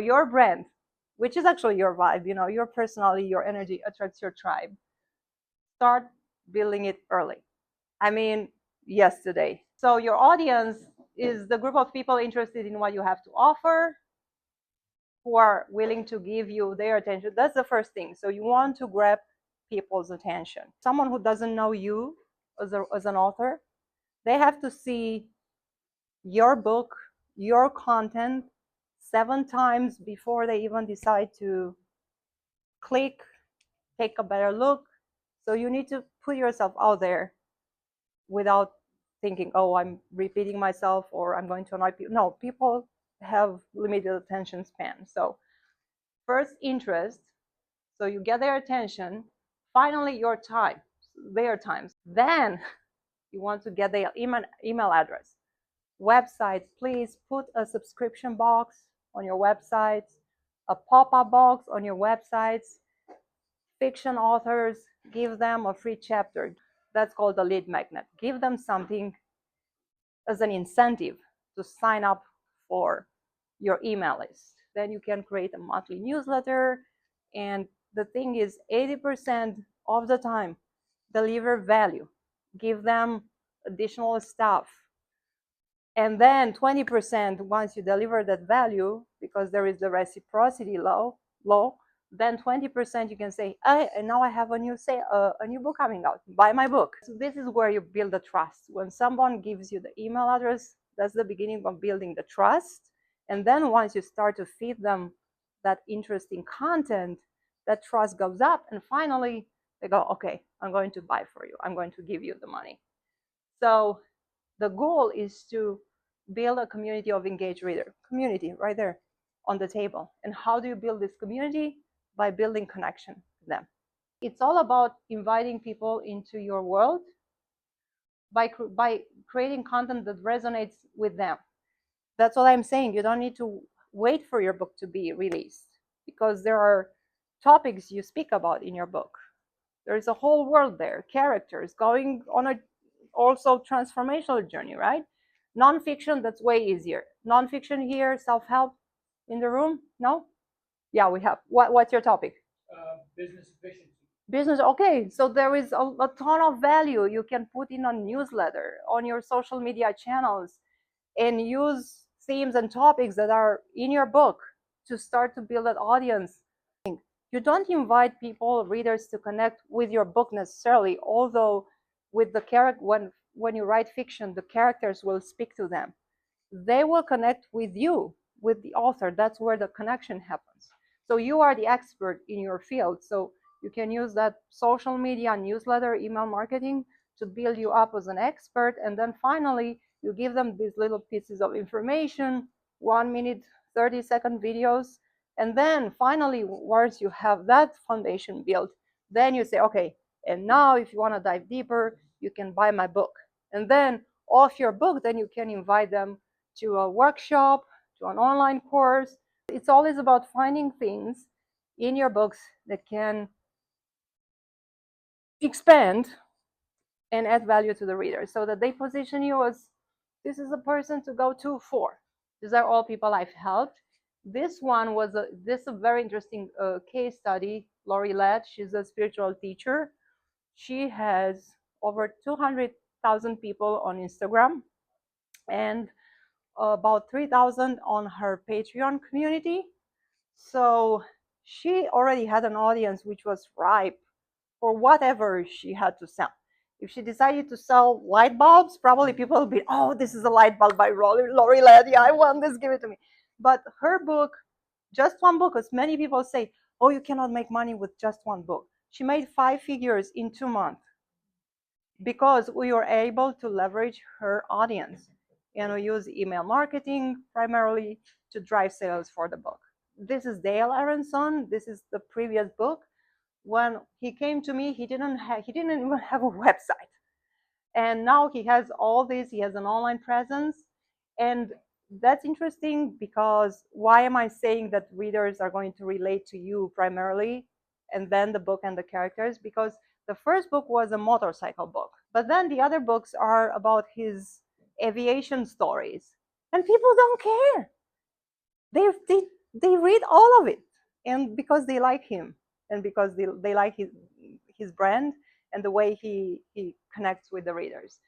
Your brand, which is actually your vibe, your personality, your energy attracts your tribe. Start building it early. I mean, yesterday. So your audience is the group of people interested in what you have to offer, who are willing to give you their attention. That's the first thing. So you want to grab people's attention. Someone who doesn't know you as an author, they have to see your book, your content 7 times before they even decide to click, take a better look. So you need to put yourself out there without thinking, oh, I'm repeating myself or I'm going to annoy people. No, people have limited attention span. So first interest, so you get their attention. Finally, your time, their times. Then you want to get their email address. Websites, please put a subscription box on your websites, a pop-up box on your websites. Fiction authors, give them a free chapter. That's called a lead magnet. Give them something as an incentive to sign up for your email list. Then you can create a monthly newsletter. And the thing is, 80% of the time, deliver value. Give them additional stuff. And then 20%, once you deliver that value, because there is the reciprocity law, then 20% you can say, hey, and now I have a new book coming out. Buy my book. So this is where you build the trust. When someone gives you the email address, that's the beginning of building the trust. And then once you start to feed them that interesting content, that trust goes up. And finally, they go, okay, I'm going to buy for you. I'm going to give you the money. So the goal is to build a community of engaged readers. Community right there on the table. And how do you build this community? By building connection with them. It's all about inviting people into your world by creating content that resonates with them. That's what I'm saying. You don't need to wait for your book to be released, because there are topics you speak about in your book. There's a whole world there, characters going on a also transformational journey, right? Nonfiction, that's way easier. Nonfiction here, self-help in the room? No? Yeah, we have. What's your topic? Business efficiency. Business, okay. So there is a ton of value you can put in a newsletter, on your social media channels, and use themes and topics that are in your book to start to build an audience. You don't invite people, readers, to connect with your book necessarily, although with the character, when you write fiction, the characters will speak to them. They will connect with you, with the author. That's where the connection happens. So you are the expert in your field. So you can use that social media, newsletter, email marketing to build you up as an expert. And then finally, you give them these little pieces of information, 1 minute, 30-second videos. And then finally, once you have that foundation built, then you say, okay, and now if you want to dive deeper, you can buy my book. And then off your book, then you can invite them to a workshop, to an online course. It's always about finding things in your books that can expand and add value to the reader, so that they position you as, this is a person to go to for. These are all people I've helped. This one was a very interesting case study. Lori Lett, she's a spiritual teacher. She has over 200,000 people on Instagram and about 3,000 on her Patreon community. So she already had an audience which was ripe for whatever she had to sell. If she decided to sell light bulbs, probably people will be, oh, this is a light bulb by Lori Lett. Yeah, I want this, give it to me. But her book, just one book, as many people say, oh, you cannot make money with just one book. She made 5 figures in 2 months because we were able to leverage her audience and we use email marketing primarily to drive sales for the book. This is Dale Aronson. This is the previous book. When he came to me, he didn't even have a website. And now he has all this. He has an online presence. And that's interesting, because why am I saying that readers are going to relate to you primarily, and then the book and the characters? Because the first book was a motorcycle book, but then the other books are about his aviation stories, and people don't care. they read all of it, and because they like him, and because they like his brand and the way he connects with the readers.